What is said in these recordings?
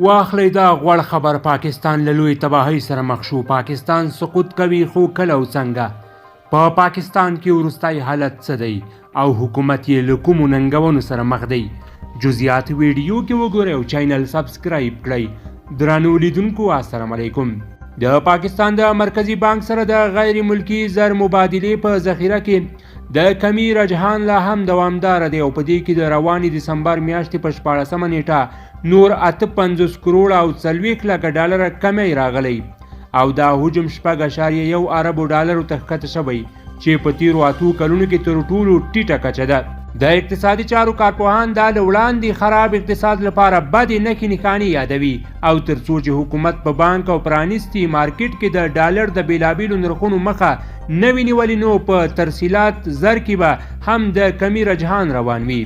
واخلئ دا غوړ خبر پاکستان له لوی تباهۍ سره مخ شو. پاکستان سقوط کوي خو کله او څنګه؟ په پاکستان کې وروستی حالت څه دی او حکومت یې له کومو ننګونو سره مخ دی؟ جزئیات ویډیو کې وګورئ او چینل سبسکرایب کړئ. درنو لیدونکو السلام علیکم. د پاکستان د مرکزی بانک سره د غیر ملکی زر مبادلې په ذخیره کې د کمی رجحان لا هم دوامدار دی او په دې کې د روانې دسمبر میاشتې په 14مه نیټه نور 58 کروڑ او 40 لکه ډالر کمی راغلی او دا حجم 6.1 اربو ډالرو ته ښکته شوی چې په تیرو 8 کلونو کې تر ټولو ټیټه کچه ده. د اقتصادي چارو کارپوهان دا له وړاندې خراب اقتصاد لپاره بدې نښې نښانې یادوي او تر څو چې حکومت په بانک او پرانیستي مارکیټ کې د ډالر د بیلابیلو نرخونو مخه نه وي نیولې نو په ترسیلات زر کې به هم د کمی رجحان روان وي.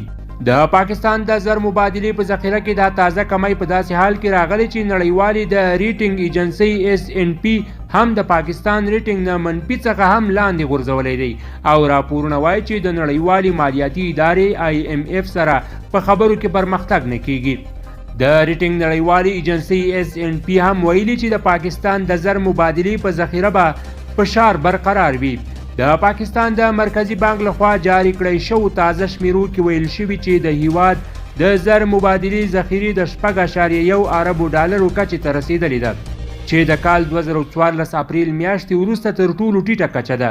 د پاکستان د زر مبادلې په ذخیره کې دا تازه کمی په داسې حال کې راغلی چې نړیوالې د ریټینګ ایجنسۍ S&P هم د پاکستان ریټینګ نه منفي څخه هم لاندې غورځولی دی او راپورونه وایي چې د نړیوالې مالیاتي ادارې IMF سره په خبرو کې پرمختګ نه کیږي. د ریټینګ نړیوالې ایجنسۍ S&P هم ویلي چې د پاکستان د زر مبادلې په ذخیره به فشار برقرار وي. د پاکستان د مرکزی بانک لخوا جاری کړی شو تازه شمیرو کې ویل شوي چې د هیواد د زر مبادلې ذخیرې د 6.1 اربو ډالرو کچې ته رسیدلې ده چې د کال 2014 اپریل میاشتې وروسته تر ټولو ټیټه کچه ده.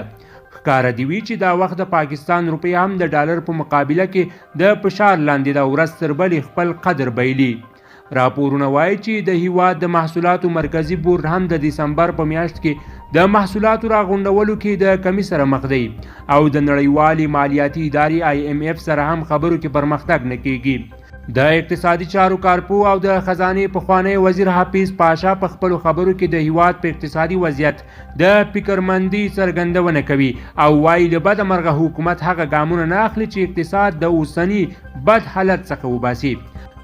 ښکاره دي وي چې دا وخت د پاکستان روپۍ هم د ډالر په مقابله کې د فشار لاندې د ورځ تر بلې خپل قدر بایلي. راپورونه وایي چې د هیواد د محصولاتو مرکزی بورډ هم د دسمبر په میاشت کې د محصولاتو راغونډولو کې د کمی سره مخ دی او د نړیوالې مالیاتي ادارې IMF سره هم خبرو کې پرمختګ نه کیږي. د اقتصادي چارو کارپو او د خزانې پخوانی وزیر حفیظ پاشا په خپلو خبرو کې د هیواد په اقتصادي وضعیت د فکرمندۍ څرګندونه کوي او وایي له بده مرغه حکومت هغه ګامونه نه اخلي چې اقتصاد د اوسني بد حالت څخه وباسي.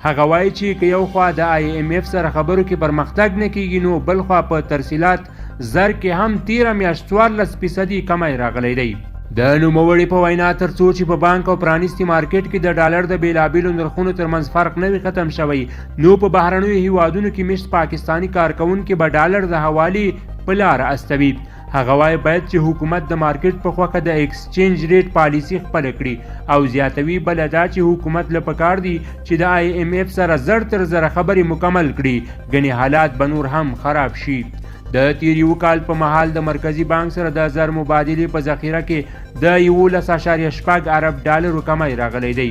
هغه وایي چې که یو خوا د IMF سره خبرو کې پرمختګ نه کیږي نو بل خوا په ترسیلات زر کې هم تیره میاشت 14% کمی راغلی دی. د نوموړي په وینا تر څو چې په بانک او پرانیستي مارکیټ کې د ډالر د بیلابیلو نرخونو ترمنځ فرق نه وي ختم شوی نو په بهرنیو هیوادونو کې مشت پاکستانی کارکونکي به ډالر د حوالې په لاره استوي. هغه وایي باید چې حکومت د مارکیټ په خوښه د ایکسچینج ریټ پالیسي خپله کړي او زیاتوي. بله دا چې حکومت له پکار دی چې د IMF سره زر تر زره خبرې مکمل کړي ګنې حالات به نور هم خراب شي. د تیر یو کال په مهال د مرکزی بانک سره د زر مبادلې په ذخیره کې د 11.8 ارب ډالرو کمی راغلی دی.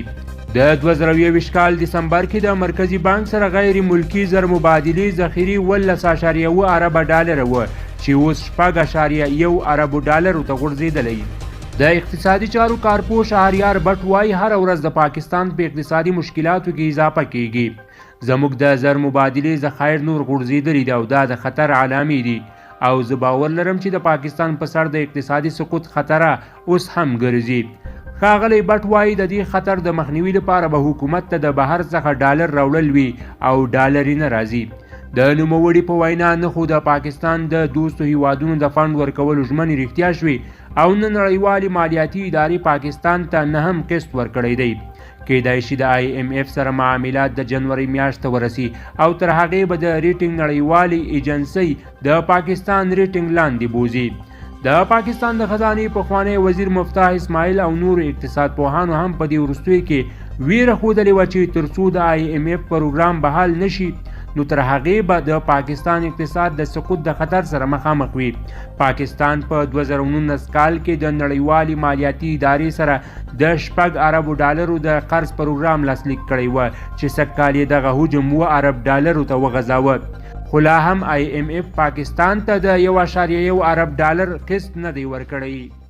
د 2020 کال دسمبر کې د مرکزی بانک سره غیر ملکی زر مبادلې ذخیرې 11.1 ارب ډالر و چې اوس 6.1 اربو ډالرو ته غورځېدلی. د اقتصادي چارو کارپو شهریار بټ وایي هره ورځ د پاکستان په اقتصادي مشکلاتو کې اضافه کیږي. زموږ د زر مبادلې ذخایر نور غورځېدلي دي او دا د خطر علامې دي او زه باور لرم چې د پاکستان په سر د اقتصادي سقوط خطره اوس هم ګرځي. ښاغلی بټ وایي د دې خطر د مخنیوي لپاره به حکومت ته د بهر څخه ډالر راوړل وي او ډالر یې نه راځي. د نوموړي په وینا نه خو د پاکستان د دوستو هیوادونو د فنډ ورکولو ژمنې رښتیا شوي او نه نړیوالې مالیاتي ادارې پاکستان ته نه هم قسط ورکړی دی. کیدای شي د IMF سره معاملات د جنوري میاشت ته ورسي او تر هغې به د ریټینګ نړیوالې ایجنسۍ د پاکستان ریټینګ لاندې بوزي. د پاکستان د خزانې پخوانی وزیر مفتاح اسماعیل او نورو اقتصاد پوهانو هم په دې وروستیو کې ویره ښودلې وه چې تر څو د IMF پروګرام بحال نشي نو تر هغې به د پاکستان اقتصاد د سقوط د خطر سره مخامخ وي. پاکستان په 2019 کال کې د نړیوالې مالیاتي ادارې سره د 6 اربو ډالرو د قرض پروګرام لاسلیک کړی و چې سږکال یې دغه حجم 7 ارب ډالرو ته وغځاوه خو لا هم IMF پاکستان ته د 1.1 ارب ډالر قسط نه دی ورکړی.